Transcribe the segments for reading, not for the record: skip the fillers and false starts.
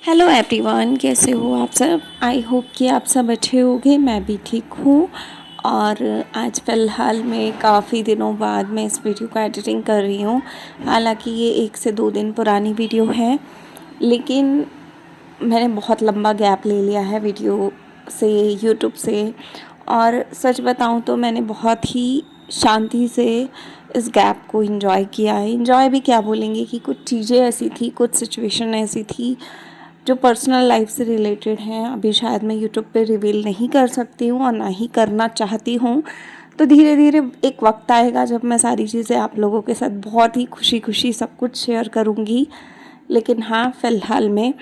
Hello everyone, कैसे हो आप सब। आई होप कि आप सब अच्छे होंगे। मैं भी ठीक हूँ। और आज फ़िलहाल में काफ़ी दिनों बाद मैं इस वीडियो का एडिटिंग कर रही हूँ। हालांकि ये 1 से 2 दिन पुरानी वीडियो है, लेकिन मैंने बहुत लंबा गैप ले लिया है वीडियो से, यूट्यूब से। और सच बताऊँ तो मैंने बहुत ही शांति से इस गैप को एंजॉय किया है। एंजॉय भी क्या बोलेंगे कि कुछ चीज़ें ऐसी थी, कुछ सिचुएशन ऐसी थी जो पर्सनल लाइफ से रिलेटेड हैं। अभी शायद मैं यूट्यूब पे रिवील नहीं कर सकती हूँ और ना ही करना चाहती हूँ। तो धीरे धीरे एक वक्त आएगा जब मैं सारी चीज़ें आप लोगों के साथ बहुत ही खुशी खुशी सब कुछ शेयर करूँगी। लेकिन हाँ, फ़िलहाल में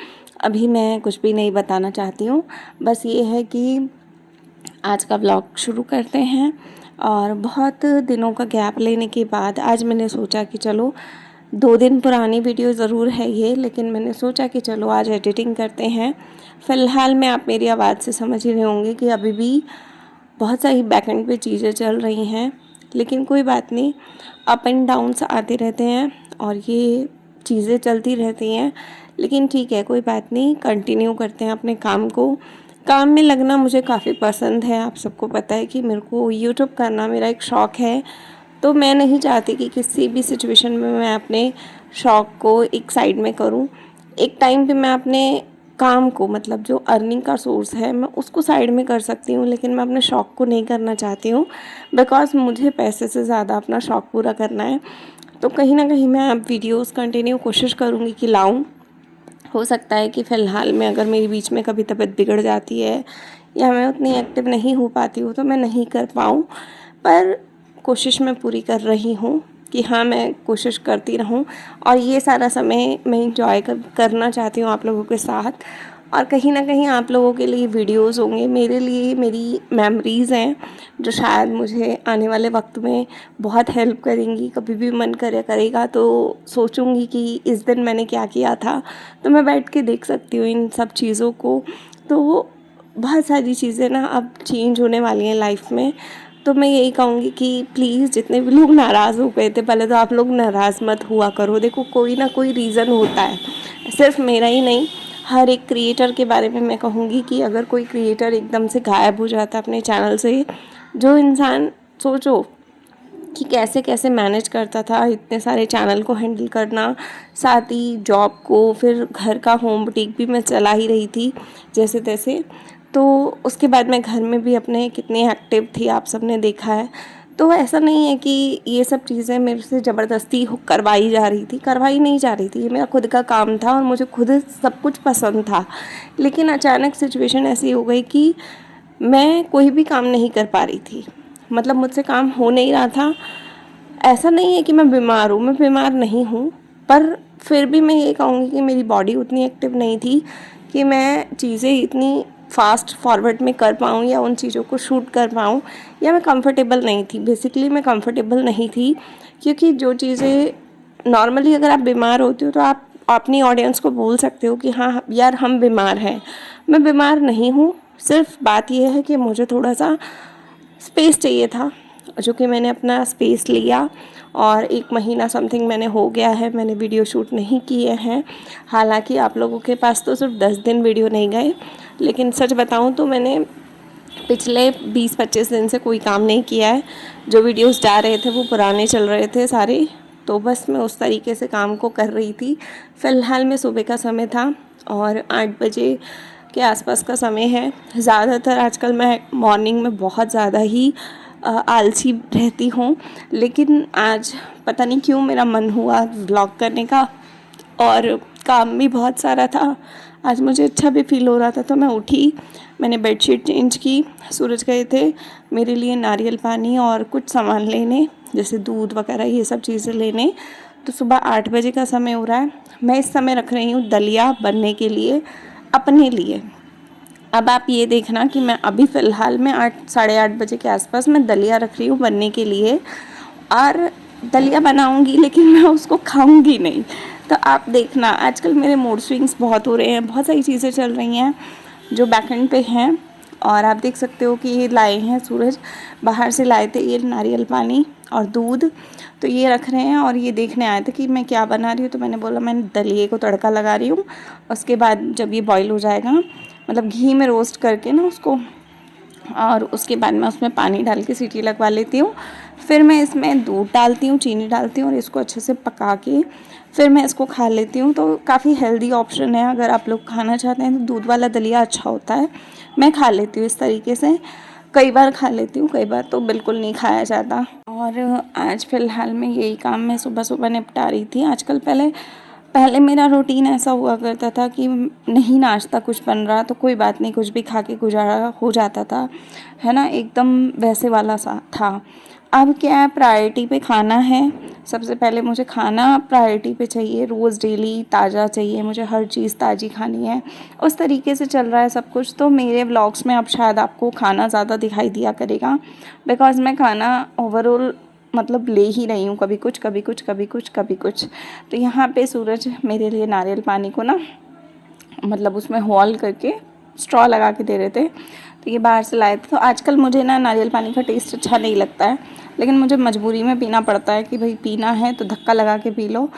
अभी मैं कुछ भी नहीं बताना चाहती हूँ। बस ये है कि आज का व्लॉग शुरू करते हैं। और बहुत दिनों का गैप लेने के बाद आज मैंने सोचा कि चलो, 2 दिन पुरानी वीडियो ज़रूर है ये, लेकिन मैंने सोचा कि चलो आज एडिटिंग करते हैं। फ़िलहाल में आप मेरी आवाज़ से समझ ही रहे होंगे कि अभी भी बहुत सारी बैकएंड पे चीज़ें चल रही हैं, लेकिन कोई बात नहीं। अप एंड डाउन्स आते रहते हैं और ये चीज़ें चलती रहती हैं, लेकिन ठीक है, कोई बात नहीं। कंटिन्यू करते हैं अपने काम को। काम में लगना मुझे काफ़ी पसंद है। आप सबको पता है कि मेरे को यूट्यूब करना मेरा एक शौक़ है। तो मैं नहीं चाहती कि किसी भी सिचुएशन में मैं अपने शौक़ को एक साइड में करूं। एक टाइम पे मैं अपने काम को, मतलब जो अर्निंग का सोर्स है, मैं उसको साइड में कर सकती हूँ, लेकिन मैं अपने शौक़ को नहीं करना चाहती हूँ। बिकॉज़ मुझे पैसे से ज़्यादा अपना शौक़ पूरा करना है। तो कहीं ना कहीं मैं अब वीडियोज़ कंटिन्यू कोशिश करूँगी कि लाऊँ। हो सकता है कि फ़िलहाल में अगर मेरी बीच में कभी तबीयत बिगड़ जाती है या मैं उतनी एक्टिव नहीं हो पाती हूँ तो मैं नहीं कर पाऊँ, पर कोशिश मैं पूरी कर रही हूँ कि हाँ, मैं कोशिश करती रहूँ। और ये सारा समय मैं इंजॉय करना चाहती हूँ आप लोगों के साथ। और कहीं ना कहीं आप लोगों के लिए वीडियोस होंगे, मेरे लिए मेरी मेमोरीज़ हैं जो शायद मुझे आने वाले वक्त में बहुत हेल्प करेंगी। कभी भी मन करेगा तो सोचूंगी कि इस दिन मैंने क्या किया था, तो मैं बैठ के देख सकती हूँ इन सब चीज़ों को। तो बहुत सारी चीज़ें ना अब चेंज होने वाली हैं लाइफ में। तो मैं यही कहूँगी कि प्लीज़, जितने भी लोग नाराज़ हो गए थे, पहले तो आप लोग नाराज़ मत हुआ करो। देखो, कोई ना कोई रीज़न होता है, सिर्फ मेरा ही नहीं, हर एक क्रिएटर के बारे में मैं कहूँगी कि अगर कोई क्रिएटर एकदम से गायब हो जाता है अपने चैनल से, जो इंसान, सोचो कि कैसे कैसे मैनेज करता था इतने सारे चैनल को हैंडल करना, साथ ही जॉब को, फिर घर का होम बुटीक भी मैं चला ही रही थी जैसे तैसे। तो उसके बाद मैं घर में भी अपने कितनी एक्टिव थी, आप सबने देखा है। तो ऐसा नहीं है कि ये सब चीज़ें मेरे से ज़बरदस्ती करवाई जा रही थी, करवाई नहीं जा रही थी। ये मेरा खुद का काम था और मुझे खुद सब कुछ पसंद था। लेकिन अचानक सिचुएशन ऐसी हो गई कि मैं कोई भी काम नहीं कर पा रही थी। मतलब मुझसे काम हो नहीं रहा था। ऐसा नहीं है कि मैं बीमार हूँ, मैं बीमार नहीं हूँ, पर फिर भी मैं ये कहूँगी कि मेरी बॉडी उतनी एक्टिव नहीं थी कि मैं चीज़ें इतनी फास्ट फॉरवर्ड में कर पाऊँ या उन चीज़ों को शूट कर पाऊँ, या मैं कंफर्टेबल नहीं थी। बेसिकली मैं कंफर्टेबल नहीं थी, क्योंकि जो चीज़ें नॉर्मली अगर आप बीमार होते हो तो आप अपनी ऑडियंस को बोल सकते हो कि हाँ यार, हम बीमार हैं। मैं बीमार नहीं हूँ, सिर्फ बात यह है कि मुझे थोड़ा सा स्पेस चाहिए था, जो कि मैंने अपना स्पेस लिया। और 1 महीना समथिंग मैंने हो गया है, मैंने वीडियो शूट नहीं किए हैं। हालांकि आप लोगों के पास तो सिर्फ 10 दिन वीडियो नहीं गए, लेकिन सच बताऊं तो मैंने पिछले 20-25 दिन से कोई काम नहीं किया है। जो वीडियोस जा रहे थे वो पुराने चल रहे थे सारे। तो बस मैं उस तरीके से काम को कर रही थी। फ़िलहाल में सुबह का समय था और 8 बजे के आसपास का समय है। ज़्यादातर आजकल मैं मॉर्निंग में बहुत ज़्यादा ही आलसी रहती हूँ, लेकिन आज पता नहीं क्यों मेरा मन हुआ व्लॉग करने का, और काम भी बहुत सारा था। आज मुझे अच्छा भी फील हो रहा था, तो मैं उठी, मैंने बेडशीट चेंज की। सूरज गए थे मेरे लिए नारियल पानी और कुछ सामान लेने, जैसे दूध वगैरह, ये सब चीज़ें लेने। तो सुबह 8 बजे का समय हो रहा है। मैं इस समय रख रही हूँ दलिया बनने के लिए, अपने लिए। अब आप ये देखना कि मैं अभी फ़िलहाल में 8 साढ़े 8 बजे के आसपास मैं दलिया रख रही हूँ बनने के लिए, और दलिया बनाऊँगी, लेकिन मैं उसको खाऊँगी नहीं। तो आप देखना, आजकल मेरे मूड स्विंग्स बहुत हो रहे हैं, बहुत सारी चीज़ें चल रही हैं जो बैकएंड पे हैं, और आप देख सकते हो कि ये लाए हैं, सूरज बाहर से लाए थे ये नारियल पानी और दूध, तो ये रख रहे हैं और ये देखने आए थे कि मैं क्या बना रही हूँ। तो मैंने बोला मैं दलिए को तड़का लगा रही हूँ। उसके बाद जब ये बॉईल हो जाएगा, मतलब घी में रोस्ट करके ना उसको, और उसके बाद मैं उसमें पानी डाल के सीटी लगवा लेती हूँ। फिर मैं इसमें दूध डालती हूँ, चीनी डालती हूँ और इसको अच्छे से पका के फिर मैं इसको खा लेती हूँ। तो काफ़ी हेल्दी ऑप्शन है, अगर आप लोग खाना चाहते हैं तो दूध वाला दलिया अच्छा होता है। मैं खा लेती हूँ इस तरीके से, कई बार खा लेती हूँ, कई बार तो बिल्कुल नहीं खाया जाता। और आज फ़िलहाल में यही काम मैं सुबह सुबह निपटा रही थी आजकल। पहले पहले मेरा रूटीन ऐसा हुआ करता था कि नहीं नाश्ता कुछ बन रहा तो कोई बात नहीं, कुछ भी खा के गुजारा हो जाता था, है ना, एकदम वैसे वाला सा था। अब क्या है, प्रायोरिटी पे खाना है। सबसे पहले मुझे खाना प्रायोरिटी पे चाहिए, रोज़ डेली ताज़ा चाहिए, मुझे हर चीज़ ताज़ी खानी है। उस तरीके से चल रहा है सब कुछ। तो मेरे व्लॉग्स में अब शायद आपको खाना ज़्यादा दिखाई दिया करेगा, बिकॉज़ मैं खाना ओवरऑल मतलब ले ही रही हूँ, कभी कुछ कभी कुछ कभी कुछ कभी कुछ। तो यहाँ पे सूरज मेरे लिए नारियल पानी को ना, मतलब उसमें हॉल करके स्ट्रॉ लगा के दे रहे थे। तो ये बाहर से लाए थे। तो आजकल मुझे ना नारियल पानी का टेस्ट अच्छा नहीं लगता है, लेकिन मुझे मजबूरी में पीना पड़ता है कि भाई पीना है तो धक्का लगा के पी लो।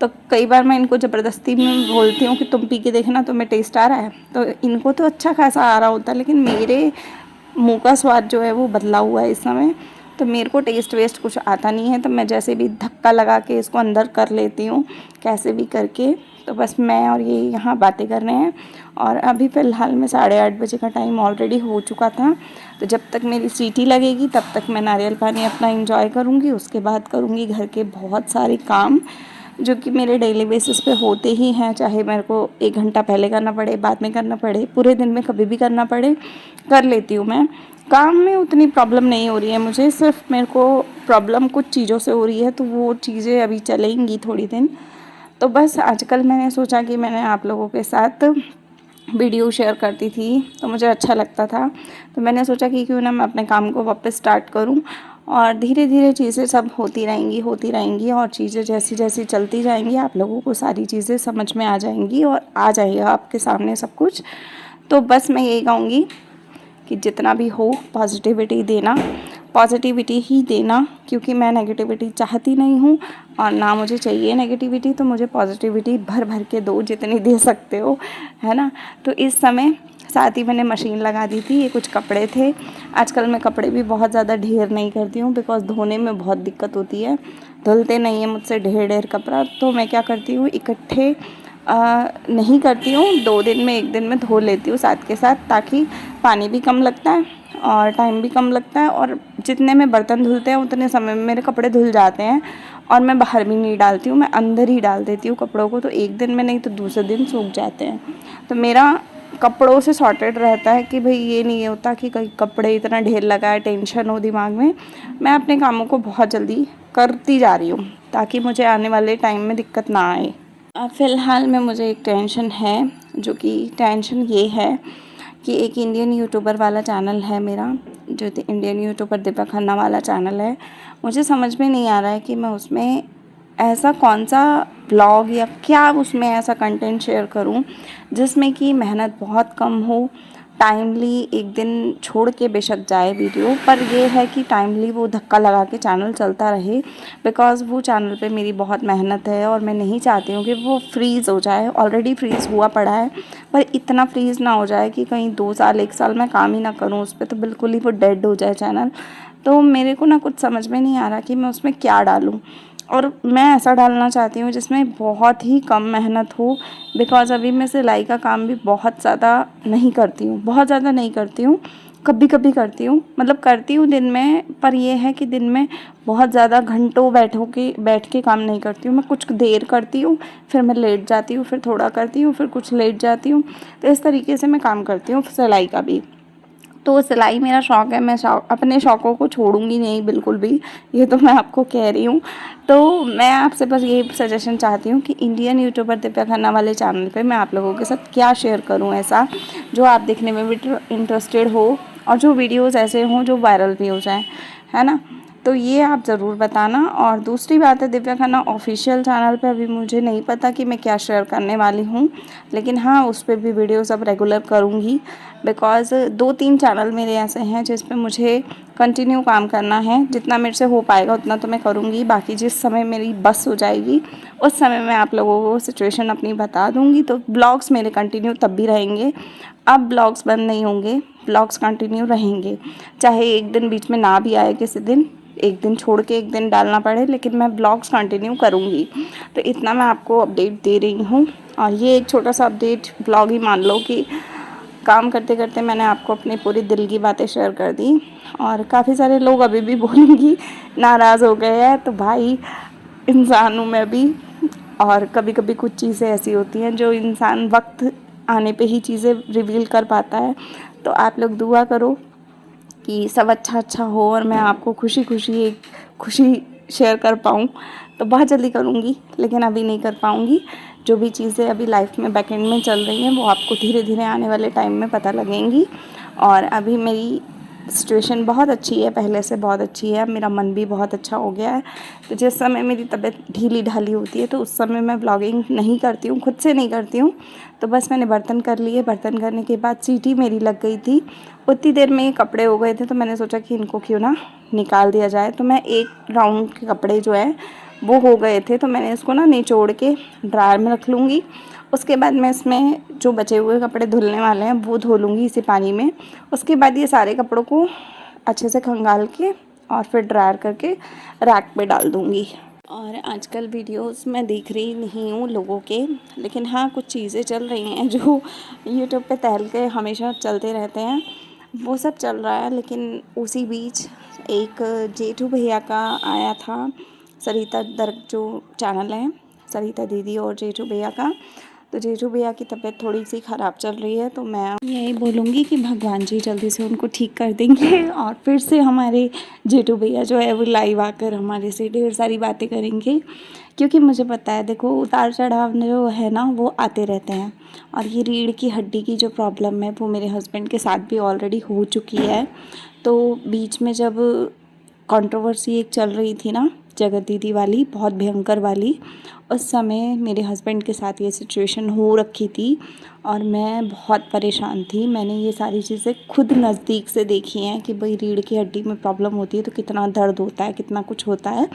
तो कई बार मैं इनको ज़बरदस्ती में बोलती हूँ कि तुम पी के देखना तुम्हें टेस्ट आ रहा है, तो इनको तो अच्छा खासा आ रहा होता है, लेकिन मेरे मुँह का स्वाद जो है वो बदला हुआ है इस समय। तो मेरे को टेस्ट वेस्ट कुछ आता नहीं है, तो मैं जैसे भी धक्का लगा के इसको अंदर कर लेती हूँ कैसे भी करके। तो बस मैं और ये यहाँ बातें कर रहे हैं। और अभी फ़िलहाल में 8:30 बजे का टाइम ऑलरेडी हो चुका था। तो जब तक मेरी सीटी लगेगी तब तक मैं नारियल पानी अपना एंजॉय करूँगी। उसके बाद करूँगी घर के बहुत सारे काम जो कि मेरे डेली बेसिस पे होते ही हैं, चाहे मेरे को 1 घंटा पहले करना पड़े, बाद में करना पड़े, पूरे दिन में कभी भी करना पड़े, कर लेती हूँ मैं। काम में उतनी प्रॉब्लम नहीं हो रही है मुझे, सिर्फ मेरे को प्रॉब्लम कुछ चीज़ों से हो रही है, तो वो चीज़ें अभी चलेंगी थोड़ी दिन। तो बस आजकल मैंने सोचा कि मैंने आप लोगों के साथ वीडियो शेयर करती थी तो मुझे अच्छा लगता था, तो मैंने सोचा कि क्यों ना मैं अपने काम को वापस स्टार्ट करूं। और धीरे धीरे चीज़ें सब होती रहेंगी और चीज़ें जैसी जैसी चलती जाएंगी आप लोगों को सारी चीज़ें समझ में आ जाएंगी और आ जाएगा आपके सामने सब कुछ। तो बस मैं यही कहूँगी कि जितना भी हो पॉजिटिविटी देना, पॉजिटिविटी ही देना, क्योंकि मैं नेगेटिविटी चाहती नहीं हूँ और ना मुझे चाहिए नेगेटिविटी। तो मुझे पॉजिटिविटी भर भर के दो, जितनी दे सकते हो, है ना। तो इस समय साथ ही मैंने मशीन लगा दी थी, ये कुछ कपड़े थे। आजकल मैं कपड़े भी बहुत ज़्यादा ढेर नहीं करती हूँ, बिकॉज़ धोने में बहुत दिक्कत होती है, धुलते नहीं है मुझसे ढेर ढेर कपड़ा। तो मैं क्या करती हूँ, इकट्ठे नहीं करती हूँ, 2 दिन में 1 दिन में धो लेती हूँ साथ के साथ, ताकि पानी भी कम लगता है और टाइम भी कम लगता है और जितने में बर्तन धुलते हैं उतने समय में मेरे कपड़े धुल जाते हैं। और मैं बाहर भी नहीं डालती हूँ, मैं अंदर ही डाल देती हूँ कपड़ों को, तो 1 दिन में नहीं तो दूसरे दिन सूख जाते हैं। तो मेरा कपड़ों से सॉर्टेड रहता है कि भाई ये नहीं होता कि कहीं कपड़े इतना ढेर लगा है, टेंशन हो दिमाग में। मैं अपने कामों को बहुत जल्दी करती जा रही हूँ ताकि मुझे आने वाले टाइम में दिक्कत ना आए। अब फ़िलहाल में मुझे एक टेंशन है, जो कि टेंशन ये है कि एक इंडियन यूट्यूबर वाला चैनल है मेरा, जो इंडियन यूट्यूबर दीपक खन्ना वाला चैनल है। मुझे समझ में नहीं आ रहा है कि मैं उसमें ऐसा कौन सा ब्लॉग या क्या उसमें ऐसा कंटेंट शेयर करूं जिसमें कि मेहनत बहुत कम हो, टाइमली एक दिन छोड़ के बेशक जाए वीडियो, पर ये है कि टाइमली वो धक्का लगा के चैनल चलता रहे। बिकॉज़ वो चैनल पे मेरी बहुत मेहनत है और मैं नहीं चाहती हूँ कि वो फ्रीज़ हो जाए। ऑलरेडी फ्रीज़ हुआ पड़ा है, पर इतना फ्रीज़ ना हो जाए कि कहीं 2 साल 1 साल मैं काम ही ना करूँ उस पे, तो बिल्कुल ही वो डेड हो जाए चैनल। तो मेरे को ना कुछ समझ में नहीं आ रहा कि मैं उसमें क्या डालूँ, और मैं ऐसा डालना चाहती हूँ जिसमें बहुत ही कम मेहनत हो। बिकॉज़ अभी मैं सिलाई का काम भी बहुत ज़्यादा नहीं करती हूँ, बहुत ज़्यादा नहीं करती हूँ, कभी कभी करती हूँ, मतलब करती हूँ दिन में, पर ये है कि दिन में बहुत ज़्यादा घंटों बैठ के काम नहीं करती हूँ। मैं कुछ देर करती हूँ, फिर मैं लेट जाती हूँ, फिर थोड़ा करती हूँ, फिर कुछ लेट जाती हूँ। तो इस तरीके से मैं काम करती हूँ सिलाई का भी। तो सिलाई मेरा शौक़ है, मैं अपने शौक़ों को छोड़ूंगी नहीं बिल्कुल भी, ये तो मैं आपको कह रही हूँ। तो मैं आपसे बस ये सजेशन चाहती हूँ कि इंडियन यूट्यूबर दीपक खन्ना वाले चैनल पे मैं आप लोगों के साथ क्या शेयर करूँ ऐसा जो आप देखने में भी इंटरेस्टेड हो और जो वीडियोज़ ऐसे हों जो वायरल भी हो जाएँ, है ना। तो ये आप ज़रूर बताना। और दूसरी बात है, दिव्या खन्ना ऑफिशियल चैनल पे अभी मुझे नहीं पता कि मैं क्या शेयर करने वाली हूँ, लेकिन हाँ उस पर भी वीडियोस अब रेगुलर करूँगी। बिकॉज़ 2-3 चैनल मेरे ऐसे हैं जिस पे मुझे कंटिन्यू काम करना है। जितना मेरे से हो पाएगा उतना तो मैं करूँगी, बाकी जिस समय मेरी बस हो जाएगी उस समय मैं आप लोगों को सिचुएशन अपनी बता दूँगी। तो ब्लॉग्स मेरे कंटिन्यू तब भी रहेंगे, अब ब्लॉग्स बंद नहीं होंगे, ब्लॉग्स कंटिन्यू रहेंगे। चाहे एक दिन बीच में ना भी आए, किसी दिन एक दिन छोड़ के एक दिन डालना पड़े, लेकिन मैं ब्लॉग्स कंटिन्यू करूँगी। तो इतना मैं आपको अपडेट दे रही हूँ। और ये एक छोटा सा अपडेट ब्लॉग ही मान लो कि काम करते करते मैंने आपको अपने पूरे दिल की बातें शेयर कर दी। और काफ़ी सारे लोग अभी भी बोलेंगी नाराज़ हो गए हैं, तो भाई इंसान हूँ मैं भी, और कभी कभी कुछ चीज़ें ऐसी होती हैं जो इंसान वक्त आने पे ही चीज़ें रिवील कर पाता है। तो आप लोग दुआ करो कि सब अच्छा हो और मैं आपको खुशी एक खुशी शेयर कर पाऊँ। तो बहुत जल्दी करूँगी, लेकिन अभी नहीं कर पाऊँगी। जो भी चीज़ें अभी लाइफ में बैकएंड में चल रही हैं वो आपको धीरे धीरे आने वाले टाइम में पता लगेंगी। और अभी मेरी सिचुएशन बहुत अच्छी है, पहले से बहुत अच्छी है, मेरा मन भी बहुत अच्छा हो गया है। तो जिस समय मेरी तबीयत ढीली ढाली होती है तो उस समय मैं ब्लॉगिंग नहीं करती हूँ, खुद से नहीं करती हूँ। तो बस मैंने बर्तन कर लिए, बर्तन करने के बाद सीटी मेरी लग गई थी, उतनी देर में ये कपड़े हो गए थे। तो मैंने सोचा कि इनको क्यों ना निकाल दिया जाए। तो मैं एक राउंड के कपड़े जो है वो हो गए थे, तो मैंने इसको ना निचोड़ के ड्रायर में रख लूँगी। उसके बाद मैं इसमें जो बचे हुए कपड़े धुलने वाले हैं वो धो लूँगी इसी पानी में। उसके बाद ये सारे कपड़ों को अच्छे से खंगाल के और फिर ड्रायर करके रैक पे डाल दूँगी। और आजकल वीडियोस मैं देख रही नहीं हूँ लोगों के, लेकिन हाँ कुछ चीज़ें चल रही हैं जो यूट्यूब पे टहल के हमेशा चलते रहते हैं, वो सब चल रहा है। लेकिन उसी बीच एक जेठू भैया का आया था, सरिता दर्ग जो चैनल है, सरिता दीदी और जेठू भैया का। तो जेठू भैया की तबीयत थोड़ी सी ख़राब चल रही है, तो मैं यही बोलूँगी कि भगवान जी जल्दी से उनको ठीक कर देंगे और फिर से हमारे जेठू भैया जो है वो लाइव आकर हमारे से ढेर सारी बातें करेंगे। क्योंकि मुझे पता है, देखो उतार चढ़ाव जो है ना वो आते रहते हैं। और ये रीढ़ की हड्डी की जो प्रॉब्लम है वो मेरे हस्बैंड के साथ भी ऑलरेडी हो चुकी है। तो बीच में जब कंट्रोवर्सी एक चल रही थी ना, जगत दीदी वाली, बहुत भयंकर वाली, उस समय मेरे हस्बैंड के साथ ये सिचुएशन हो रखी थी और मैं बहुत परेशान थी। मैंने ये सारी चीज़ें खुद नज़दीक से देखी हैं कि भाई रीढ़ की हड्डी में प्रॉब्लम होती है तो कितना दर्द होता है, कितना कुछ होता है।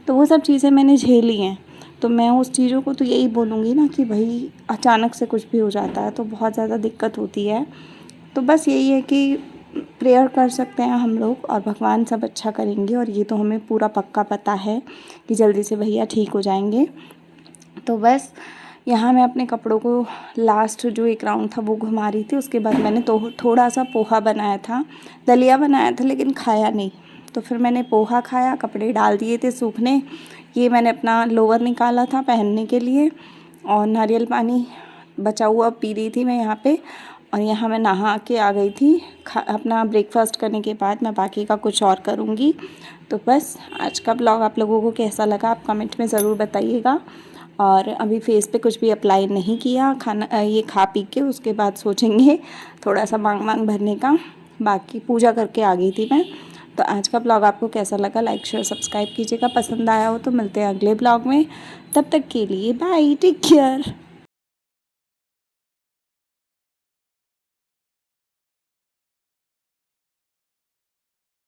तो वो सब चीज़ें मैंने झेली हैं। तो मैं उस चीज़ों को तो यही बोलूँगी ना कि भाई अचानक से कुछ भी हो जाता है तो बहुत ज़्यादा दिक्कत होती है। तो बस यही है कि प्रेयर कर सकते हैं हम लोग और भगवान सब अच्छा करेंगे। और ये तो हमें पूरा पक्का पता है कि जल्दी से भैया ठीक हो जाएंगे। तो बस यहाँ मैं अपने कपड़ों को लास्ट जो एक राउंड था वो घुमा रही थी। उसके बाद मैंने तो थोड़ा सा पोहा बनाया था, दलिया बनाया था, लेकिन खाया नहीं। तो फिर मैंने पोहा खाया, कपड़े डाल दिए थे सूखने। ये मैंने अपना लोअर निकाला था पहनने के लिए और नारियल पानी बचा हुआ पी रही थी मैं यहाँ पे। और यहाँ मैं नहा के आ गई थी। अपना ब्रेकफास्ट करने के बाद मैं बाकी का कुछ और करूँगी। तो बस आज का ब्लॉग आप लोगों को कैसा लगा आप कमेंट में ज़रूर बताइएगा। और अभी फेस पे कुछ भी अप्लाई नहीं किया, खाना ये खा पी के उसके बाद सोचेंगे थोड़ा सा मांग मांग भरने का। बाकी पूजा करके आ गई थी मैं। तो आज का ब्लॉग आपको कैसा लगा, लाइक शेयर सब्सक्राइब कीजिएगा। पसंद आया हो तो मिलते हैं अगले ब्लॉग में। तब तक के लिए बाय, टेक केयर।